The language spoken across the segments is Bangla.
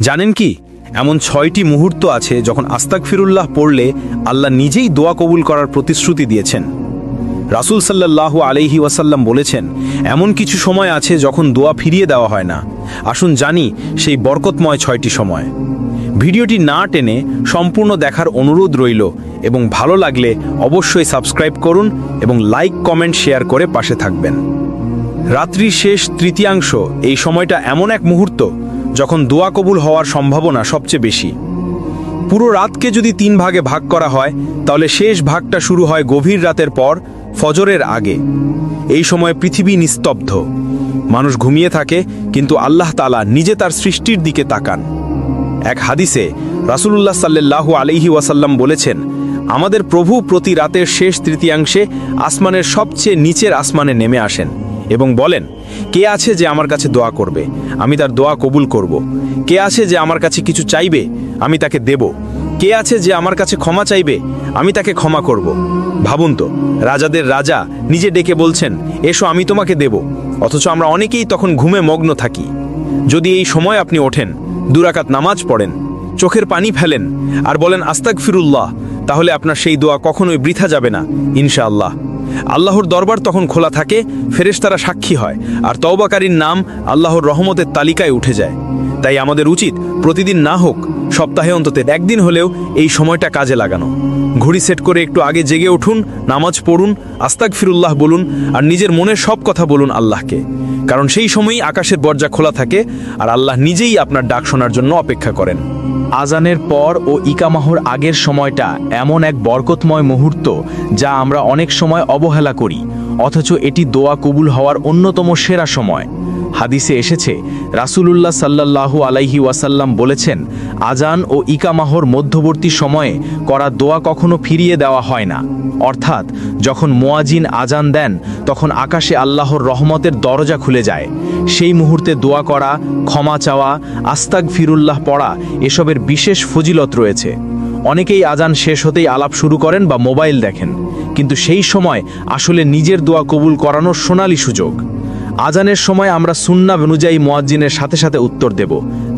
জানেন কি, এমন 6টি মুহূর্ত আছে যখন আস্তাগফিরুল্লাহ পড়লে আল্লাহ নিজেই দোয়া কবুল করার প্রতিশ্রুতি দিয়েছেন। রাসূল সাল্লাল্লাহু আলাইহি ওয়াসাল্লাম বলেছেন, এমন কিছু সময় আছে যখন দোয়া ফিরিয়ে দেওয়া হয় না। আসুন জানি সেই বরকতময় 6টি সময়। ভিডিওটি না টেনে সম্পূর্ণ দেখার অনুরোধ রইল এবং ভালো লাগলে অবশ্যই সাবস্ক্রাইব করুন এবং লাইক, কমেন্ট, শেয়ার করে পাশে থাকবেন। রাত্রির শেষ তৃতীয়াংশ, এই সময়টা এমন এক মুহূর্ত যখন দোয়া কবুল হওয়ার সম্ভাবনা সবচেয়ে বেশি। পুরো রাতকে যদি 3 ভাগে ভাগ করা হয়, তাহলে শেষ ভাগটা শুরু হয় গভীর রাতের পর ফজরের আগে। এই সময় পৃথিবী নিস্তব্ধ, মানুষ ঘুমিয়ে থাকে, কিন্তু আল্লাহ তাআলা নিজে তার সৃষ্টির দিকে তাকান। এক হাদিসে রাসূলুল্লাহ সাল্লাল্লাহু আলাইহি ওয়াসাল্লাম বলেছেন, আমাদের প্রভু প্রতি রাতের শেষ তৃতীয়াংশে আসমানের সবচেয়ে নিচের আসমানে নেমে আসেন এবং বলেন, কে আছে যে আমার কাছে দোয়া করবে, আমি তার দোয়া কবুল করব। কে আছে যে আমার কাছে কিছু চাইবে, আমি তাকে দেব। কে আছে যে আমার কাছে ক্ষমা চাইবে, আমি তাকে ক্ষমা করব। ভাবুন তো, রাজাদের রাজা নিজে ডেকে বলছেন, এসো আমি তোমাকে দেব, অথচ আমরা অনেকেই তখন ঘুমে মগ্ন থাকি। যদি এই সময় আপনি ওঠেন, 2 রাকাত নামাজ পড়েন, চোখের পানি ফেলেন আর বলেন আস্তাগফিরুল্লাহ, তাহলে আপনার সেই দোয়া কখনোই বৃথা যাবে না ইনশাআল্লাহ। আল্লাহর দরবার তখন খোলা থাকে, ফেরেশতারা সাক্ষী হয়, আর তওবাকারীর নাম আল্লাহর রহমতের তালিকায় উঠে যায়। তাই আমাদের উচিত প্রতিদিন না হোক, সপ্তাহে অন্তত একদিন হলেও এই সময়টা কাজে লাগানো। ঘড়ি সেট করে একটু আগে জেগে উঠুন, নামাজ পড়ুন, আস্তাগফিরুল্লাহ বলুন আর নিজের মনের সব কথা বলুন আল্লাহকে। কারণ সেই সময়ই আকাশের দরজা খোলা থাকে আর আল্লাহ নিজেই আপনার ডাক শোনার জন্য অপেক্ষা করেন। আজানের পর ও ইকামাহর আগের সময়টা এমন এক বরকতময় মুহূর্ত যা আমরা অনেক সময় অবহেলা করি, অথচ এটি দোয়া কবুল হওয়ার অন্যতম সেরা সময়। হাদিসে এসেছে, রাসূলুল্লাহ সাল্লাল্লাহু আলাইহি ওয়াসাল্লাম বলেছেন, আজান ও ইকামাহর মধ্যবর্তী সময়ে করা দোয়া কখনো ফিরিয়ে দেওয়া হয় না। অর্থাৎ যখন মুয়াজ্জিন আজান দেন, তখন আকাশে আল্লাহর রহমতের দরজা খুলে যায়। সেই মুহূর্তে দোয়া করা, ক্ষমা চাওয়া, আস্তাগফিরুল্লাহ পড়া, এসবের বিশেষ ফজিলত রয়েছে। অনেকেই আজান শেষ হতেই আলাপ শুরু করেন বা মোবাইল দেখেন, কিন্তু সেই সময় আসলে নিজের দোয়া কবুল করানোর সোনালী সুযোগ। আজানের সময় আমরা সুন্নাহ অনুযায়ী মুয়াজ্জিনের সাথে সাথে উত্তর দেব।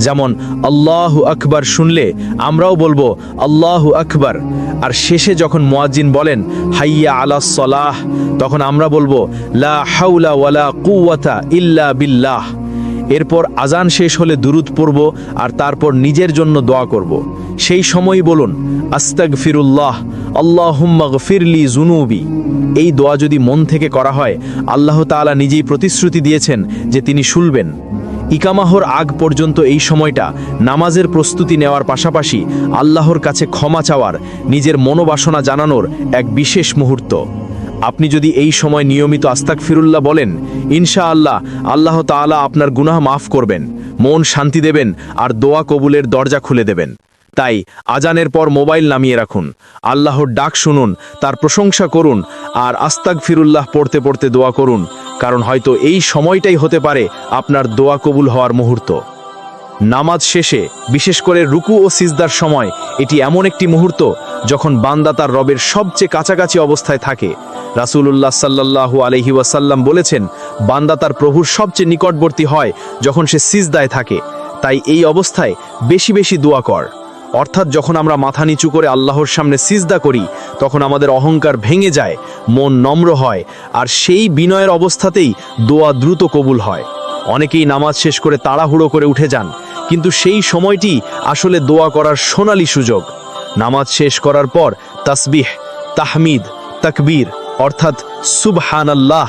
যেমন আল্লাহু আকবার শুনলে আমরাও বলবো আল্লাহু আকবার, আর শেষে যখন মুয়াজ্জিন বলেন হাইয়া আলাস সালাহ, তখন আমরা বলবো লা হাওলা ওয়ালা কুওয়াতা ইল্লা বিল্লাহ। এরপর আজান শেষ হলে দুরুদ পড়ব আর তারপর নিজের জন্য দোয়া করব। সেই সময়ই বলুন আস্তাগফিরুল্লাহ, আল্লাহুম্মা গফিরলি যুনুবি। এই দোয়া যদি মন থেকে করা হয়, আল্লাহ তাআলা নিজেই প্রতিশ্রুতি দিয়েছেন যে তিনি শুনবেন। ইকামাহর আগ পর্যন্ত এই সময়টা নামাজের প্রস্তুতি নেওয়ার পাশাপাশি আল্লাহর কাছে ক্ষমা চাওয়ার, নিজের মনোবাসনা জানানোর এক বিশেষ মুহূর্ত। আপনি যদি এই সময় নিয়মিত আস্তাগফিরুল্লাহ বলেন, ইনশাআল্লাহ আল্লাহ তাআলা আপনার গুনাহ মাফ করবেন, মন শান্তি দেবেন আর দোয়া কবুলের দরজা খুলে দেবেন। তাই আজানের পর মোবাইল নামিয়ে রাখুন, আল্লাহর ডাক শুনুন, তার প্রশংসা করুন আর আস্তাগফিরুল্লাহ পড়তে পড়তে দোয়া করুন, কারণ হয়তো এই সময়টাই হতে পারে আপনার দোয়া কবুল হওয়ার মুহূর্ত। নামাজ শেষে, বিশেষ করে রুকু ও সিজদার সময়, এটি এমন একটি মুহূর্ত যখন বান্দা তার রবের সবচেয়ে কাছাকাছি অবস্থায় থাকে। রাসূলুল্লাহ সাল্লাল্লাহু আলাইহি ওয়াসাল্লাম বলেছেন, বান্দা তার প্রভুর সবচেয়ে নিকটবর্তী হয় যখন সে সিজদায় থাকে। তাই এই অবস্থায় বেশি বেশি দোয়া কর। অর্থাৎ যখন আমরা মাথা নিচু করে আল্লাহর সামনে সিজদা করি, তখন আমাদের অহংকার ভেঙে যায়, মন নম্র হয়, আর সেই বিনয়ের অবস্থাতেই দোয়া দ্রুত কবুল হয়। অনেকেই নামাজ শেষ করে তাড়াহুড়ো করে উঠে যান, কিন্তু সেই সময়টি আসলে দোয়া করার সোনালী সুযোগ। নামাজ শেষ করার পর তাসবিহ, তাহমিদ, তাকবীর অর্থাৎ সুবহানাল্লাহ,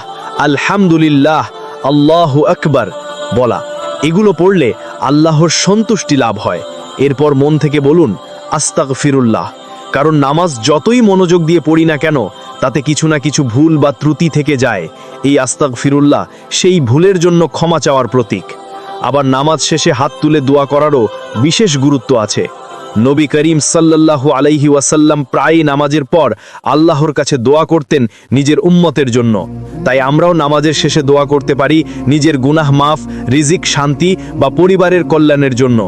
আলহামদুলিল্লাহ, আল্লাহু আকবার বলা, এগুলো পড়লে আল্লাহর সন্তুষ্টি লাভ হয়। এরপর মন থেকে বলুন আস্তাগফিরুল্লাহ, কারণ নামাজ যতই মনোযোগ দিয়ে পড়ি না কেন, তাতে কিছু না কিছু ভুল বা ত্রুটি থেকে যায়। এই আস্তাগফিরুল্লাহ সেই ভুলের জন্য ক্ষমা চাওয়ার প্রতীক। আবার নামাজ শেষে হাত তুলে দোয়া করারও বিশেষ গুরুত্ব আছে। নবী করিম সাল্লাল্লাহু আলাইহি ওয়াসাল্লাম প্রায়ই নামাজের পর আল্লাহর কাছে দোয়া করতেন নিজের উম্মতের জন্য। তাই আমরাও নামাজের শেষে দোয়া করতে পারি নিজের গুনাহ মাফ, রিজিক শান্তি বা পরিবারের কল্যাণের জন্য।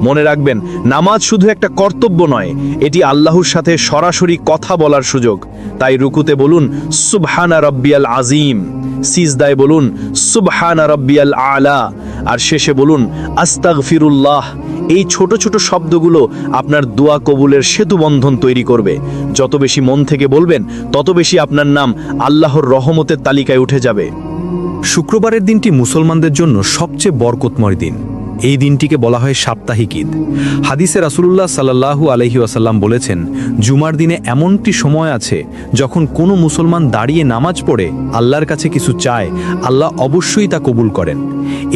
মনে রাখবেন, নামাজ শুধু একটা কর্তব্য নয়, এটি আল্লাহর সাথে সরাসরি কথা বলার সুযোগ। তাই রুকুতে বলুন সুবহানা রাব্বিয়াল আযীম, সিজদায় বলুন সুবহানা রাব্বিয়াল আলা, আর শেষে বলুন আস্তাগফিরুল্লাহ। এই ছোট ছোট শব্দগুলো আপনার দোয়া কবুলের সেতুবন্ধন তৈরি করবে। যত বেশি মন থেকে বলবেন, তত বেশি আপনার নাম আল্লাহর রহমতের তালিকায় উঠে যাবে। শুক্রবারের দিনটি মুসলমানদের জন্য সবচেয়ে বরকতময় দিন। এই দিনটিকে বলা হয় সাপ্তাহিক ঈদ। হাদিসে রাসূলুল্লাহ সাল্লাল্লাহু আলাইহি ওয়াসাল্লাম বলেছেন, জুমার দিনে এমনটি সময় আছে যখন কোনো মুসলমান দাঁড়িয়ে নামাজ পড়ে আল্লাহর কাছে কিছু চায়, আল্লাহ অবশ্যই তা কবুল করেন।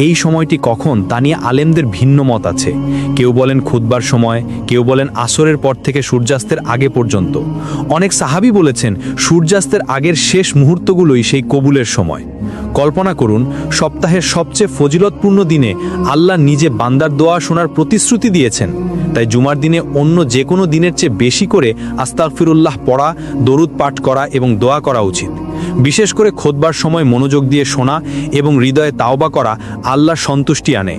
এই সময়টি কখন তা নিয়ে আলেমদের ভিন্ন মত আছে। কেউ বলেন খুতবার সময়, কেউ বলেন আসরের পর থেকে সূর্যাস্তের আগে পর্যন্ত। অনেক সাহাবী বলেছেন সূর্যাস্তের আগের শেষ মুহূর্তগুলোই সেই কবুলের সময়। কল্পনা করুন, সপ্তাহের সবচেয়ে ফজিলতপূর্ণ দিনে আল্লাহ নিজে বান্দার দোয়া শোনার প্রতিশ্রুতি দিয়েছেন। তাই জুমার দিনে অন্য যে কোনো দিনের চেয়ে বেশি করে আস্তাগফিরুল্লাহ পড়া, দরুদ পাঠ করা এবং দোয়া করা উচিত। বিশেষ করে খুতবার সময় মনোযোগ দিয়ে শোনা এবং হৃদয়ে তাওবা করা আল্লাহর সন্তুষ্টি আনে।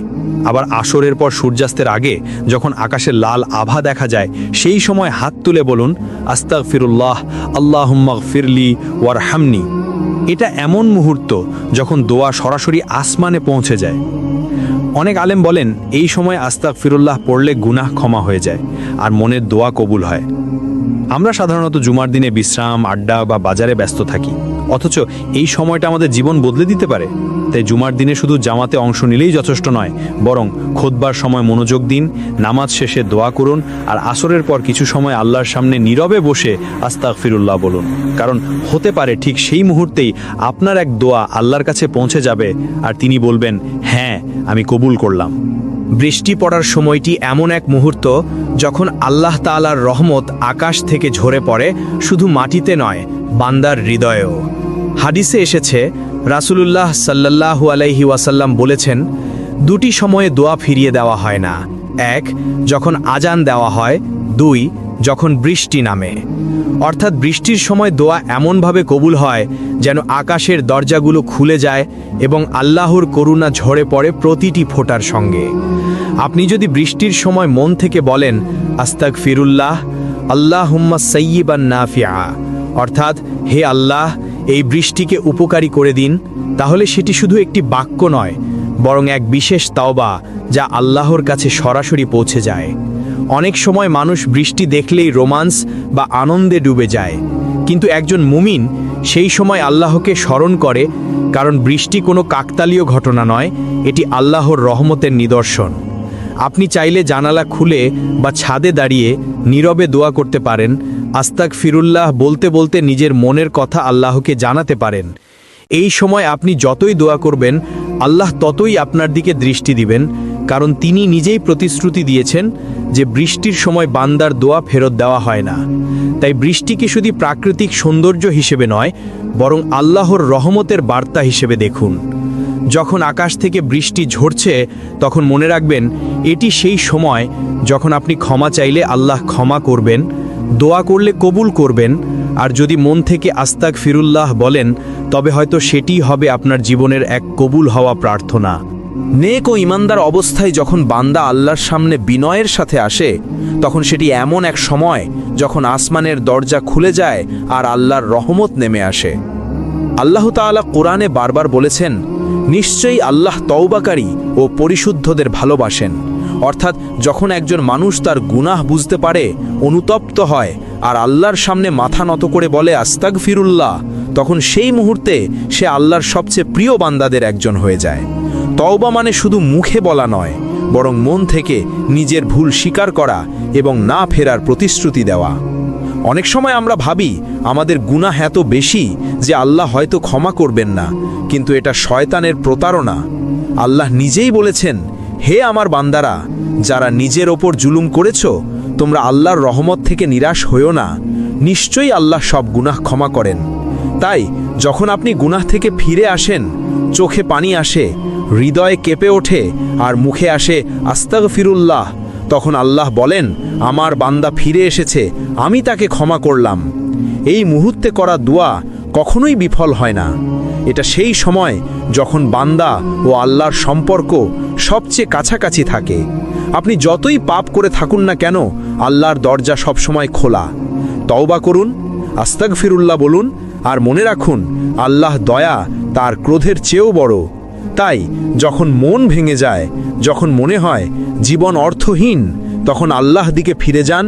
আবার আসরের পর সূর্যাস্তের আগে যখন আকাশে লাল আভা দেখা যায়, সেই সময় হাত তুলে বলুন আস্তাগফিরুল্লাহ, আল্লাহুম্মা গফিরলি ওয়ারহামনি। এটা এমন মুহূর্ত যখন দোয়া সরাসরি আসমানে পৌঁছে যায়। অনেক আলেম বলেন এই সময় আস্তাগফিরুল্লাহ পড়লে গুনাহ ক্ষমা হয়ে যায় আর মনের দোয়া কবুল হয়। আমরা সাধারণত জুমার দিনে বিশ্রাম, আড্ডা বা বাজারে ব্যস্ত থাকি, অথচ এই সময়টা আমাদের জীবন বদলে দিতে পারে। তাই জুমার দিনে শুধু জামাতে অংশ নিলেই যথেষ্ট নয়, বরং খুতবার সময় মনোযোগ দিন, নামাজ শেষে দোয়া করুন, আর আসরের পর কিছু সময় আল্লাহর সামনে নীরবে বসে আস্তাগফিরুল্লাহ বলুন। কারণ হতে পারে ঠিক সেই মুহূর্তেই আপনার এক দোয়া আল্লাহর কাছে পৌঁছে যাবে আর তিনি বলবেন, হ্যাঁ, আমি কবুল করলাম। বৃষ্টি পড়ার সময়টি এমন এক মুহূর্ত যখন আল্লাহ তাআলার রহমত আকাশ থেকে ঝরে পড়ে, শুধু মাটিতে নয়, বান্দার হৃদয়েও। হাদিসে এসেছে, রাসূলুল্লাহ সাল্লাল্লাহু আলাইহি ওয়াসাল্লাম বলেছেন, দুটি সময়ে দোয়া ফিরিয়ে দেওয়া হয় না। এক, যখন আজান দেওয়া হয়। দুই, যখন বৃষ্টি নামে। অর্থাৎ বৃষ্টির সময় দোয়া এমনভাবে কবুল হয় যেন আকাশের দরজাগুলো খুলে যায় এবং আল্লাহর করুণা ঝরে পড়ে প্রতিটি ফোঁটার সঙ্গে। আপনি যদি বৃষ্টির সময় মন থেকে বলেন আস্তাগফিরুল্লাহ, আল্লাহুম্মা সাইয়্যিবান নাফিআ, অর্থাৎ হে আল্লাহ, এই বৃষ্টিকে উপকারী করে দিন, তাহলে সেটি শুধু একটি বাক্য নয়, বরং এক বিশেষ তাওবা যা আল্লাহর কাছে সরাসরি পৌঁছে যায়। অনেক সময় মানুষ বৃষ্টি দেখলেই রোমান্স বা আনন্দে ডুবে যায়, কিন্তু একজন মুমিন সেই সময় আল্লাহকে স্মরণ করে, কারণ বৃষ্টি কোনো কাকতালীয় ঘটনা নয়, এটি আল্লাহর রহমতের নিদর্শন। আপনি চাইলে জানালা খুলে বা ছাদে দাঁড়িয়ে নীরবে দোয়া করতে পারেন, আস্তাগফিরুল্লাহ বলতে বলতে নিজের মনের কথা আল্লাহকে জানাতে পারেন। এই সময় আপনি যতই দোয়া করবেন, আল্লাহ ততই আপনার দিকে দৃষ্টি দিবেন, কারণ তিনি নিজেই প্রতিশ্রুতি দিয়েছেন যে বৃষ্টির সময় বান্দার দোয়া ফেরত দেওয়া হয় না। তাই বৃষ্টিকে শুধু প্রাকৃতিক সৌন্দর্য হিসেবে নয়, বরং আল্লাহর রহমতের বার্তা হিসেবে দেখুন। যখন আকাশ থেকে বৃষ্টি ঝরছে, তখন মনে রাখবেন এটি সেই সময় যখন আপনি ক্ষমা চাইলে আল্লাহ ক্ষমা করবেন, দোয়া করলে কবুল করবেন, আর যদি মন থেকে আস্তাগফিরুল্লাহ বলেন, তবে হয়তো সেটিই হবে আপনার জীবনের এক কবুল হওয়া প্রার্থনা। নেক ও ইমানদার অবস্থায় যখন বান্দা আল্লাহর সামনে বিনয়ের সাথে আসে, তখন সেটি এমন এক সময় যখন আসমানের দরজা খুলে যায় আর আল্লাহর রহমত নেমে আসে। আল্লাহ তাআলা কোরআনে বারবার বলেছেন, নিশ্চয়ই আল্লাহ তওবাকারী ও পরিশুদ্ধদের ভালোবাসেন। অর্থাৎ যখন একজন মানুষ তার গুনাহ বুঝতে পারে, অনুতপ্ত হয় আর আল্লাহর সামনে মাথা নত করে বলে আস্তাগফিরুল্লাহ, তখন সেই মুহূর্তে সে আল্লাহর সবচেয়ে প্রিয় বান্দাদের একজন হয়ে যায়। তওবা মানে শুধু মুখে বলা নয়, বরং মন থেকে নিজের ভুল স্বীকার করা এবং না ফেরার প্রতিশ্রুতি দেওয়া। অনেক সময় আমরা ভাবি আমাদের গুনাহ এত বেশি যে আল্লাহ হয়তো ক্ষমা করবেন না, কিন্তু এটা শয়তানের প্রতারণা। আল্লাহ নিজেই বলেছেন, হে আমার বান্দারা, যারা নিজের ওপর জুলুম করেছ, তোমরা আল্লাহর রহমত থেকে নিরাশ হইও না, নিশ্চয়ই আল্লাহ সব গুনাহ ক্ষমা করেন। তাই যখন আপনি গুনাহ থেকে ফিরে আসেন, চোখে পানি আসে, হৃদয়ে কেঁপে ওঠে আর মুখে আসে আস্তাগফিরুল্লাহ, তখন আল্লাহ বলেন, আমার বান্দা ফিরে এসেছে, আমি তাকে ক্ষমা করলাম। এই মুহূর্তে করা দোয়া কখনোই বিফল হয় না। এটা সেই সময় যখন বান্দা ও আল্লাহর সম্পর্ক সবচেয়ে কাছাকাছি থাকে। আপনি যতই পাপ করে থাকুন না কেন, আল্লাহর দরজা সবসময় খোলা। তওবা করুন, আস্তাগফিরুল্লাহ বলুন, আর মনে রাখুন, আল্লাহ দয়া তার ক্রোধের চেয়েও বড়। তাই যখন মন ভেঙে যায়, যখন মনে হয় জীবন অর্থহীন, তখন আল্লাহ দিকে ফিরে যান,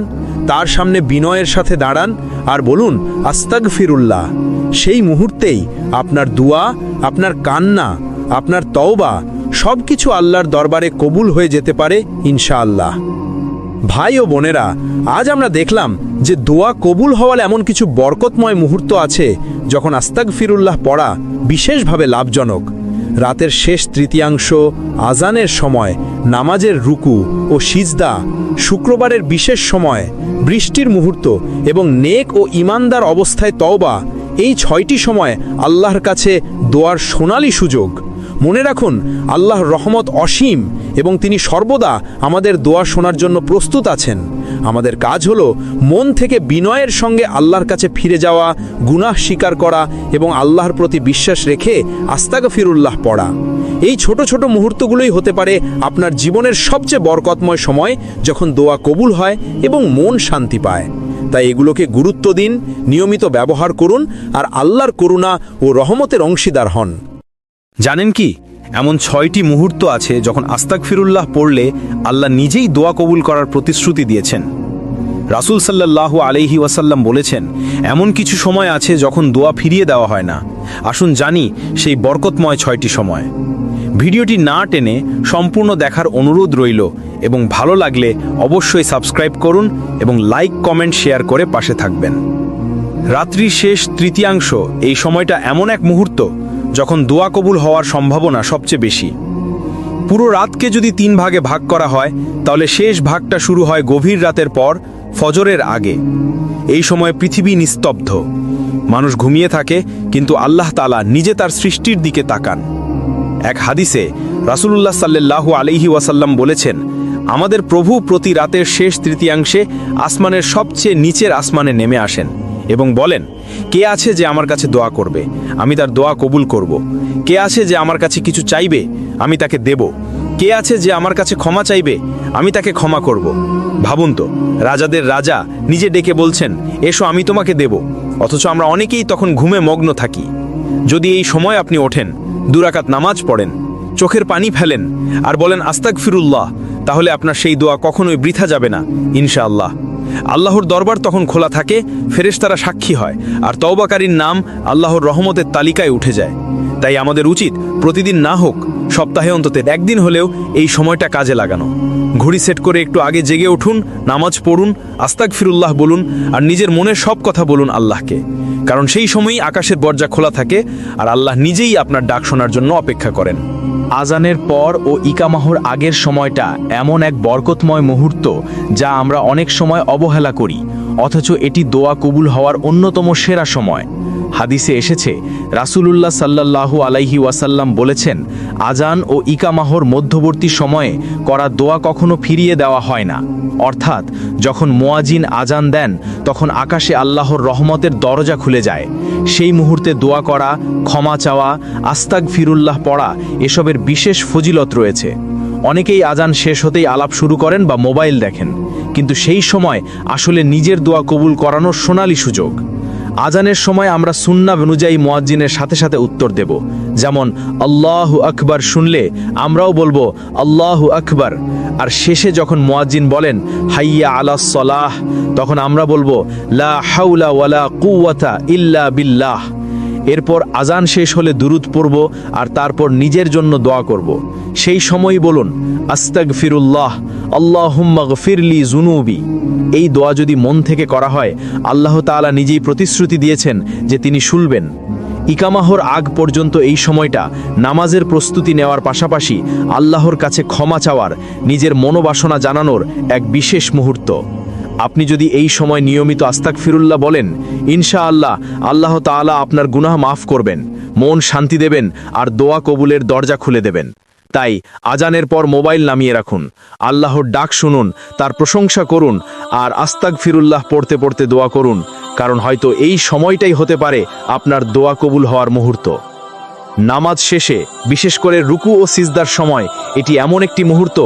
তার সামনে বিনয়ের সাথে দাঁড়ান আর বলুন আস্তাগফিরুল্লাহ। সেই মুহূর্তেই আপনার দুয়া, আপনার কান্না, আপনার তওবা সব কিছু আল্লাহর দরবারে কবুল হয়ে যেতে পারে ইনশাআল্লাহ। ভাই ও বোনেরা, আজ আমরা দেখলাম যে দোয়া কবুল হওয়ার এমন কিছু বরকতময় মুহূর্ত আছে যখন আস্তাগফিরুল্লাহ পড়া বিশেষভাবে লাভজনক। রাতের শেষ তৃতীয়াংশ, আজানের সময়, নামাজের রুকু ও সিজদা, শুক্রবারের বিশেষ সময়, বৃষ্টির মুহূর্ত এবং নেক ও ইমানদার অবস্থায় তওবা, এই 6টি সময় আল্লাহর কাছে দোয়ার সোনালি সুযোগ। মনে রাখুন, আল্লাহর রহমত অসীম এবং তিনি সর্বদা আমাদের দোয়া শোনার জন্য প্রস্তুত আছেন। আমাদের কাজ হলো মন থেকে বিনয়ের সঙ্গে আল্লাহর কাছে ফিরে যাওয়া, গুনাহ স্বীকার করা এবং আল্লাহর প্রতি বিশ্বাস রেখে আস্তাগফিরুল্লাহ পড়া। এই ছোট ছোট মুহূর্তগুলোই হতে পারে আপনার জীবনের সবচেয়ে বরকতময় সময়, যখন দোয়া কবুল হয় এবং মন শান্তি পায়। তাই এগুলোকে গুরুত্ব দিন, নিয়মিত ব্যবহার করুন আর আল্লাহর করুণা ও রহমতের অংশীদার হন। জানেন কি, এমন 6টি মুহূর্ত আছে যখন আস্তাগফিরুল্লাহ পড়লে আল্লাহ নিজেই দোয়া কবুল করার প্রতিশ্রুতি দিয়েছেন। রাসূল সাল্লাল্লাহু আলাইহি ওয়াসাল্লাম বলেছেন, এমন কিছু সময় আছে যখন দোয়া ফিরিয়ে দেওয়া হয় না। আসুন জানি সেই বরকতময় 6টি সময়। ভিডিওটি না টেনে সম্পূর্ণ দেখার অনুরোধ রইল এবং ভালো লাগলে অবশ্যই সাবস্ক্রাইব করুন এবং লাইক, কমেন্ট, শেয়ার করে পাশে থাকবেন। রাত্রির শেষ তৃতীয়াংশ, এই সময়টা এমন এক মুহূর্ত যখন দোয়া কবুল হওয়ার সম্ভাবনা সবচেয়ে বেশি। পুরো রাতকে যদি 3 ভাগে ভাগ করা হয়, তাহলে শেষ ভাগটা শুরু হয় গভীর রাতের পর, ফজরের আগে। এই সময় পৃথিবী নিস্তব্ধ, মানুষ ঘুমিয়ে থাকে, কিন্তু আল্লাহ তাআলা নিজে তার সৃষ্টির দিকে তাকান। এক হাদিসে রাসূলুল্লাহ সাল্লাল্লাহু আলাইহি ওয়াসাল্লাম বলেছেন, আমাদের প্রভু প্রতি রাতের শেষ তৃতীয়াংশে আসমানের সবচেয়ে নিচের আসমানে নেমে আসেন এবং বলেন, কে আছে যে আমার কাছে দোয়া করবে, আমি তার দোয়া কবুল করব। কে আছে যে আমার কাছে কিছু চাইবে, আমি তাকে দেব। কে আছে যে আমার কাছে ক্ষমা চাইবে, আমি তাকে ক্ষমা করব। ভাবুন তো, রাজাদের রাজা নিজে ডেকে বলছেন, এসো আমি তোমাকে দেব। অথচ আমরা অনেকেই তখন ঘুমে মগ্ন থাকি। যদি এই সময় আপনি ওঠেন, 2 রাকাত নামাজ পড়েন, চোখের পানি ফেলেন আর বলেন আস্তাগফিরুল্লাহ, তাহলে আপনার সেই দোয়া কখনোই বৃথা যাবে না ইনশাআল্লাহ। আল্লাহর দরবার তখন খোলা থাকে, ফেরেশতারা সাক্ষী হয় আর তওবাকারীর নাম আল্লাহর রহমতের তালিকায় উঠে যায়। তাই আমাদের উচিত প্রতিদিন না হোক, সপ্তাহে অন্তত একদিন হলেও এই সময়টা কাজে লাগানো। ঘড়ি সেট করে একটু আগে জেগে উঠুন, নামাজ পড়ুন, আস্তাগফিরুল্লাহ বলুন আর নিজের মনের সব কথা বলুন আল্লাহকে। কারণ সেই সময়ই আকাশের দরজা খোলা থাকে আর আল্লাহ নিজেই আপনার ডাক শোনার জন্য অপেক্ষা করেন। আজানের পর ও ইকামাহর আগের সময়টা এমন এক বরকতময় মুহূর্ত যা আমরা অনেক সময় অবহেলা করি, অথচ এটি দোয়া কবুল হওয়ার অন্যতম সেরা সময়। হাদিসে এসেছে, রাসূলুল্লাহ সাল্লাল্লাহু আলাইহি ওয়াসাল্লাম বলেছেন, আজান ও ইকামাহর মধ্যবর্তী সময়ে করা দোয়া কখনো ফিরিয়ে দেওয়া হয় না। অর্থাৎ যখন মুয়াজ্জিন আজান দেন, তখন আকাশে আল্লাহর রহমতের দরজা খুলে যায়। সেই মুহূর্তে দোয়া করা, ক্ষমা চাওয়া, আস্তাগফিরুল্লাহ পড়া, এসবের বিশেষ ফজিলত রয়েছে। অনেকেই আজান শেষ হতেই আলাপ শুরু করেন বা মোবাইল দেখেন, কিন্তু সেই সময় আসলে নিজের দোয়া কবুল করানোর সোনালি সুযোগ। আজানের সময় আমরা সুন্নাহ অনুযায়ী মুয়াজ্জিনের সাথে সাথে উত্তর দেব। যেমন আল্লাহু আকবার শুনলে আমরাও বলবো আল্লাহু আকবার, আর শেষে যখন মুয়াজ্জিন বলেন হাইয়া আলাস সালাহ, তখন আমরা বলবো লা হাওলা ওয়ালা কুওয়াতা ইল্লা বিল্লাহ। এরপর আজান শেষ হলে দুরূদ পড়ব আর তারপর নিজের জন্য দোয়া করব। সেই সময়ই বলুন আস্তাগফিরুল্লাহ, আল্লাহুম্মা গফিরলি যুনুবি। এই দোয়া যদি মন থেকে করা হয়, আল্লাহ তাআলা নিজেই প্রতিশ্রুতি দিয়েছেন যে তিনি শুনবেন। ইকামাহর আগ পর্যন্ত এই সময়টা নামাজের প্রস্তুতি নেওয়ার পাশাপাশি আল্লাহর কাছে ক্ষমা চাওয়ার, নিজের মনোবাসনা জানানোর এক বিশেষ মুহূর্ত। আপনি যদি এই সময় নিয়মিত আস্তাগফিরুল্লাহ বলেন, ইনশাআল্লাহ আল্লাহ তাআলা আপনার গুনাহ মাফ করবেন, মন শান্তি দেবেন আর দোয়া কবুলের দরজা খুলে দেবেন। তাই আজানের পর মোবাইল নামিয়ে রাখুন, আল্লাহর ডাক শুনুন, তার প্রশংসা করুন আর আস্তাগফিরুল্লাহ পড়তে পড়তে দোয়া করুন, কারণ হয়তো এই সময়টাই হতে পারে আপনার দোয়া কবুল হওয়ার মুহূর্ত। নামাজ শেষে বিশেষ করে রুকু ও সিজদার সময় এটি এমন একটি মুহূর্ত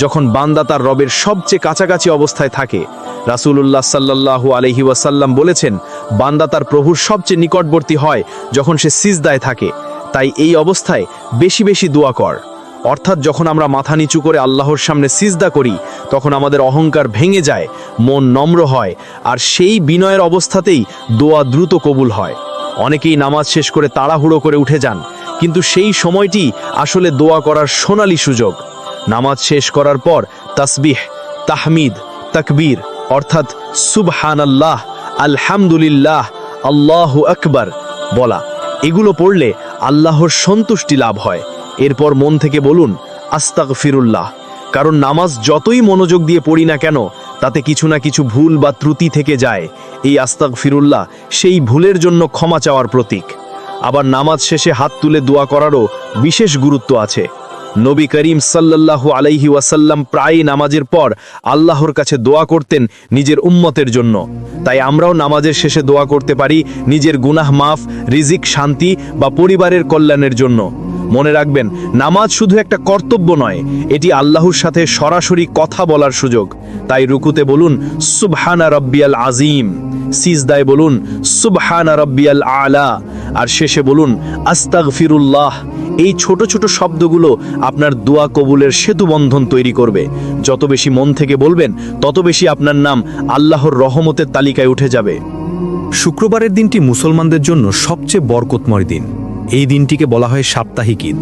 যখন বান্দা তার রবের সবচেয়ে কাছাকাছি অবস্থায় থাকে। রাসূলুল্লাহ সাল্লাল্লাহু আলাইহি ওয়াসাল্লাম বলেছেন, বান্দা তার প্রভুর সবচেয়ে নিকটবর্তী হয় যখন সে সিজদায় থাকে। তাই এই অবস্থায় বেশি বেশি দোয়া কর। অর্থাৎ যখন আমরা মাথা নিচু করে আল্লাহর সামনে সিজদা করি, তখন আমাদের অহংকার ভেঙে যায়, মন নম্র হয়, আর সেই বিনয়ের অবস্থাতেই দোয়া দ্রুত কবুল হয়। অনেকেই নামাজ শেষ করে তাড়াহুড়ো করে উঠে যান, কিন্তু সেই সময়টি আসলে দোয়া করার সোনালী সুযোগ। নামাজ শেষ করার পর তাসবিহ, তাহমিদ, তাকবীর অর্থাৎ সুবহানাল্লাহ, আলহামদুলিল্লাহ, আল্লাহু আকবার বলা, এগুলো পড়লে আল্লাহর সন্তুষ্টি লাভ হয়। এরপর মন থেকে বলুন আস্তাগফিরুল্লাহ, কারণ নামাজ যতই মনোযোগ দিয়ে পড়ি না কেন, তাতে কিছু না কিছু ভুল বা ত্রুটি থেকে যায়। এই আস্তাগফিরুল্লাহ সেই ভুলের জন্য ক্ষমা চাওয়ার প্রতীক। আবার নামাজ শেষে হাত তুলে দোয়া করারও বিশেষ গুরুত্ব আছে। নবী করিম সাল্লাল্লাহু আলাইহি ওয়াসাল্লাম প্রায় নামাজের পর আল্লাহর কাছে দোয়া করতেন নিজের উম্মতের জন্য। তাই আমরাও নামাজের শেষে দোয়া করতে পারি নিজের গুনাহ মাফ, রিজিক শান্তি বা পরিবারের কল্যাণের জন্য। মনে রাখবেন, নামাজ শুধু একটা কর্তব্য নয়, এটি আল্লাহর সাথে সরাসরি কথা বলার সুযোগ। তাই রুকুতে বলুন সুবহানা রাব্বিয়াল আযীম, সিজদায় বলুন সুবহানা রাব্বিয়াল আলা, আর শেষে বলুন আস্তাগফিরুল্লাহ। এই ছোট ছোট শব্দগুলো আপনার দোয়া কবুলের সেতুবন্ধন তৈরি করবে। যত বেশি মন থেকে বলবেন, তত বেশি আপনার নাম আল্লাহর রহমতের তালিকায় উঠে যাবে। শুক্রবারের দিনটি মুসলমানদের জন্য সবচেয়ে বরকতময় দিন। এই দিনটিকে বলা হয় সাপ্তাহিক ঈদ।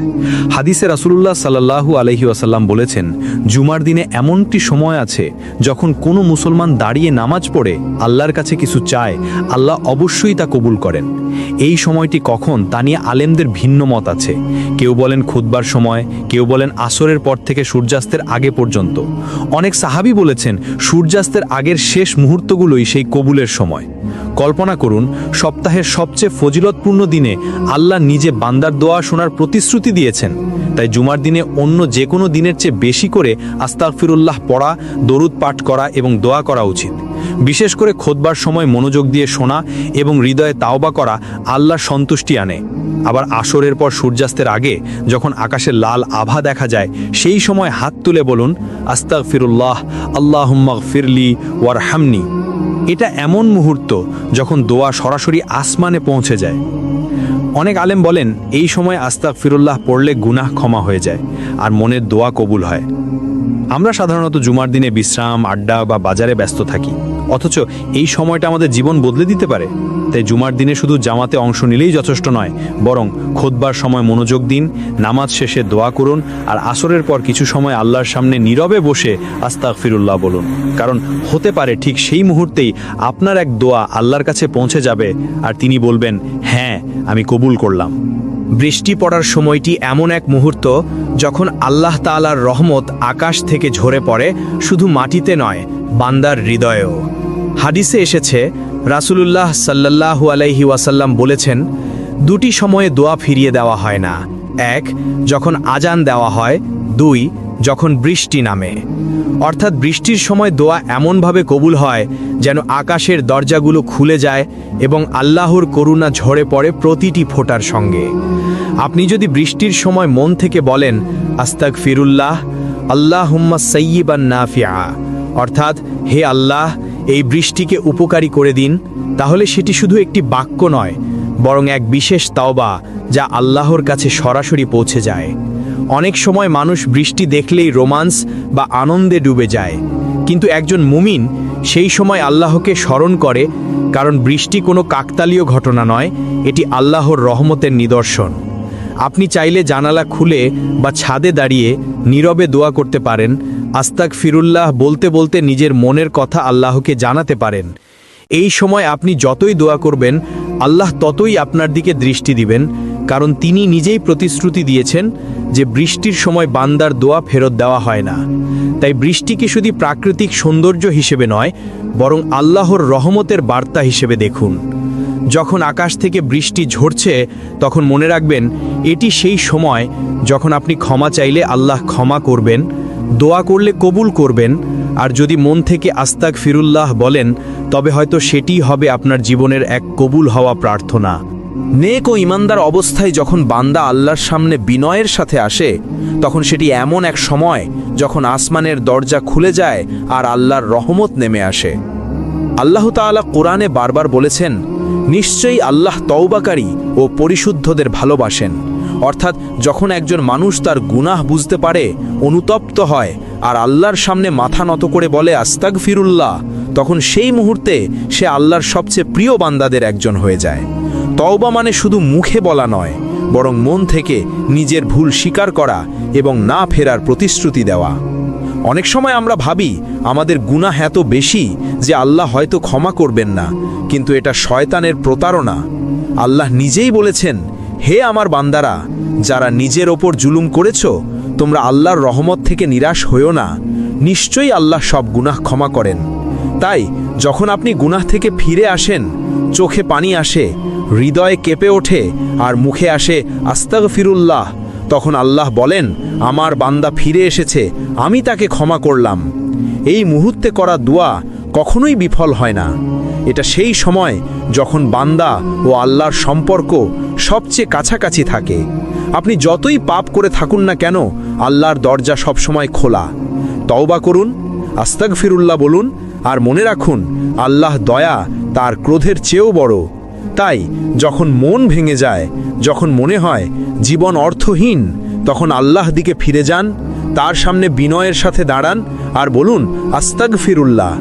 হাদিসে রাসূলুল্লাহ সাল্লাল্লাহু আলাইহি ওয়াসাল্লাম বলেছেন, জুমার দিনে এমনটি সময় আছে যখন কোনো মুসলমান দাঁড়িয়ে নামাজ পড়ে আল্লাহর কাছে কিছু চায়, আল্লাহ অবশ্যই তা কবুল করেন। এই সময়টি কখন তা নিয়ে আলেমদের ভিন্ন মত আছে। কেউ বলেন খুতবার সময়, কেউ বলেন আসরের পর থেকে সূর্যাস্তের আগে পর্যন্ত। অনেক সাহাবী বলেছেন সূর্যাস্তের আগের শেষ মুহূর্তগুলোই সেই কবুলের সময়। কল্পনা করুন, সপ্তাহের সবচেয়ে ফজিলতপূর্ণ দিনে আল্লাহ নিজে বান্দার দোয়া শোনার প্রতিশ্রুতি দিয়েছেন। তাই জুমার দিনে অন্য যে কোনো দিনের চেয়ে বেশি করে আস্তাগফিরুল্লাহ পড়া, দরুদ পাঠ করা এবং দোয়া করা উচিত। বিশেষ করে খুতবার সময় মনোযোগ দিয়ে শোনা এবং হৃদয়ে তাওবা করা আল্লাহর সন্তুষ্টি আনে। আবার আসরের পর সূর্যাস্তের আগে যখন আকাশে লাল আভা দেখা যায়, সেই সময় হাত তুলে বলুন আস্তাগফিরুল্লাহ, আল্লাহুম্মা গফিরলি ওয়ারহামনি। এটা এমন মুহূর্ত যখন দোয়া সরাসরি আসমানে পৌঁছে যায়। অনেক আলেম বলেন এই সময় আস্তাগফিরুল্লাহ পড়লে গুনাহ ক্ষমা হয়ে যায় আর মনের দোয়া কবুল হয়। আমরা সাধারণত জুমার দিনে বিশ্রাম, আড্ডা বা বাজারে ব্যস্ত থাকি, অথচ এই সময়টা আমাদের জীবন বদলে দিতে পারে। তাই জুমার দিনে শুধু জামাতে অংশ নিলেই যথেষ্ট নয়, বরং খুতবার সময় মনোযোগ দিন, নামাজ শেষে দোয়া করুন, আর আসরের পর কিছু সময় আল্লাহর সামনে নীরবে বসে আস্তাগফিরুল্লাহ বলুন। কারণ হতে পারে ঠিক সেই মুহূর্তেই আপনার এক দোয়া আল্লাহর কাছে পৌঁছে যাবে আর তিনি বলবেন, হ্যাঁ, আমি কবুল করলাম। বৃষ্টি পড়ার সময়টি এমন এক মুহূর্ত যখন আল্লাহ তাআলার রহমত আকাশ থেকে ঝরে পড়ে, শুধু মাটিতে নয়, বান্দার হৃদয়েও। হাদিসে এসেছে, রাসূলুল্লাহ সাল্লাল্লাহু আলাইহি ওয়াসাল্লাম বলেছেন, দুটি সময়ে দোয়া ফিরিয়ে দেওয়া হয় না। এক, যখন আজান দেওয়া হয়। দুই, যখন বৃষ্টি নামে। অর্থাৎ বৃষ্টির সময় দোয়া এমনভাবে কবুল হয় যেন আকাশের দরজাগুলো খুলে যায় এবং আল্লাহর করুণা ঝরে পড়ে প্রতিটি ফোঁটার সঙ্গে। আপনি যদি বৃষ্টির সময় মন থেকে বলেন আস্তাগফিরুল্লাহ, আল্লাহুম্মা সাইয়্যিবান নাফিআ, অর্থাৎ হে আল্লাহ, এই বৃষ্টিকে উপকারী করে দিন, তাহলে সেটি শুধু একটি বাক্য নয়, বরং এক বিশেষ তাওবা যা আল্লাহর কাছে সরাসরি পৌঁছে যায়। অনেক সময় মানুষ বৃষ্টি দেখলেই রোমান্স বা আনন্দে ডুবে যায়, কিন্তু একজন মুমিন সেই সময় আল্লাহকে স্মরণ করে, কারণ বৃষ্টি কোনো কাকতালীয় ঘটনা নয়, এটি আল্লাহর রহমতের নিদর্শন। আপনি চাইলে জানালা খুলে বা ছাদে দাঁড়িয়ে নীরবে দোয়া করতে পারেন, আস্তাগফিরুল্লাহ বলতে বলতে নিজের মনের কথা আল্লাহকে জানাতে পারেন। এই সময় আপনি যতই দোয়া করবেন, আল্লাহ ততই আপনার দিকে দৃষ্টি দিবেন, কারণ তিনি নিজেই প্রতিশ্রুতি দিয়েছেন যে বৃষ্টির সময় বান্দার দোয়া ফেরত দেওয়া হয় না। তাই বৃষ্টিকে শুধু প্রাকৃতিক সৌন্দর্য হিসেবে নয়, বরং আল্লাহর রহমতের বার্তা হিসেবে দেখুন। যখন আকাশ থেকে বৃষ্টি ঝরছে, তখন মনে রাখবেন এটি সেই সময় যখন আপনি ক্ষমা চাইলে আল্লাহ ক্ষমা করবেন, দোয়া করলে কবুল করবেন, আর যদি মন থেকে আস্তাগফিরুল্লাহ বলেন, তবে হয়তো সেটিই হবে আপনার জীবনের এক কবুল হওয়া প্রার্থনা। নেক ও ইমানদার অবস্থায় যখন বান্দা আল্লাহর সামনে বিনয়ের সাথে আসে, তখন সেটি এমন এক সময় যখন আসমানের দরজা খুলে যায় আর আল্লাহর রহমত নেমে আসে। আল্লাহ তাআলা কোরআনে বারবার বলেছেন, নিশ্চয়ই আল্লাহ তওবাকারী ও পরিশুদ্ধদের ভালোবাসেন। অর্থাৎ যখন একজন মানুষ তার গুনাহ বুঝতে পারে, অনুতপ্ত হয় আর আল্লাহর সামনে মাথা নত করে বলে আস্তাগফিরুল্লাহ, তখন সেই মুহূর্তে সে আল্লাহর সবচেয়ে প্রিয় বান্দাদের একজন হয়ে যায়। তওবা মানে শুধু মুখে বলা নয়, বরং মন থেকে নিজের ভুল স্বীকার করা এবং না ফেরার প্রতিশ্রুতি দেওয়া। অনেক সময় আমরা ভাবি আমাদের গুনাহ এত বেশি যে আল্লাহ হয়তো ক্ষমা করবেন না, কিন্তু এটা শয়তানের প্রতারণা। আল্লাহ নিজেই বলেছেন, হে আমার বান্দারা, যারা নিজের ওপর জুলুম করেছ, তোমরা আল্লাহর রহমত থেকে নিরাশ হইও না, নিশ্চয়ই আল্লাহ সব গুনাহ ক্ষমা করেন। তাই যখন আপনি গুনাহ থেকে ফিরে আসেন, চোখে পানি আসে, হৃদয়ে কেঁপে ওঠে আর মুখে আসে আস্তাগফিরুল্লাহ, তখন আল্লাহ বলেন, আমার বান্দা ফিরে এসেছে, আমি তাকে ক্ষমা করলাম। এই মুহূর্তে করা দোয়া কখনোই বিফল হয় না। এটা সেই সময় যখন বান্দা ও আল্লাহর সম্পর্ক সবচেয়ে কাছাকাছি থাকে। আপনি যতই পাপ করে থাকুন না কেন, আল্লাহর দরজা সবসময় খোলা। তওবা করুন, আস্তাগফিরুল্লাহ বলুন আর মনে রাখুন, আল্লাহ দয়া তার ক্রোধের চেয়েও বড়। তাই যখন মন ভেঙে যায়, যখন মনে হয় জীবন অর্থহীন, তখন আল্লাহ দিকে ফিরে যান, তার সামনে বিনয়ের সাথে দাঁড়ান আর বলুন আস্তাগফিরুল্লাহ।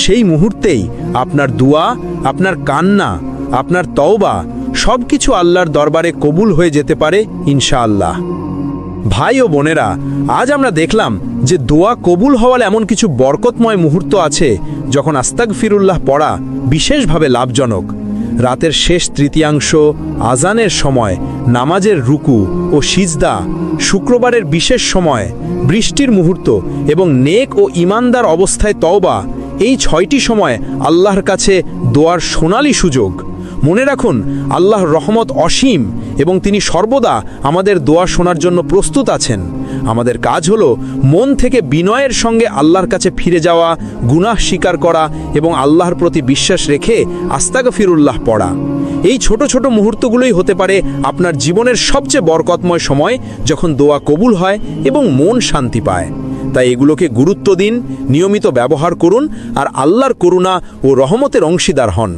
সেই মুহূর্তেই আপনার দুয়া, আপনার কান্না, আপনার তওবা সব কিছু আল্লাহর দরবারে কবুল হয়ে যেতে পারে ইনশাআল্লাহ। ভাই ও বোনেরা, আজ আমরা দেখলাম যে দোয়া কবুল হওয়ার এমন কিছু বরকতময় মুহূর্ত আছে যখন আস্তাগফিরুল্লাহ পড়া বিশেষভাবে লাভজনক। রাতের শেষ তৃতীয়াংশ, আজানের সময়, নামাজের রুকু ও সিজদা, শুক্রবারের বিশেষ সময়, বৃষ্টির মুহূর্ত এবং নেক ও ইমানদার অবস্থায় তওবা, এই 6টি সময় আল্লাহর কাছে দোয়ার সোনালী সুযোগ। মনে রাখুন, আল্লাহর রহমত অসীম এবং তিনি সর্বদা আমাদের দোয়া শোনার জন্য প্রস্তুত আছেন। আমাদের কাজ হলো মন থেকে বিনয়ের সঙ্গে আল্লাহর কাছে ফিরে যাওয়া, গুনাহ স্বীকার করা এবং আল্লাহর প্রতি বিশ্বাস রেখে আস্তাগফিরুল্লাহ পড়া। এই ছোট ছোট মুহূর্তগুলোই হতে পারে আপনার জীবনের সবচেয়ে বরকতময় সময়, যখন দোয়া কবুল হয় এবং মন শান্তি পায়। তাই এগুলোকে গুরুত্ব দিন, নিয়মিত ব্যবহার করুন আর আল্লাহর করুণা ও রহমতের অংশীদার হন।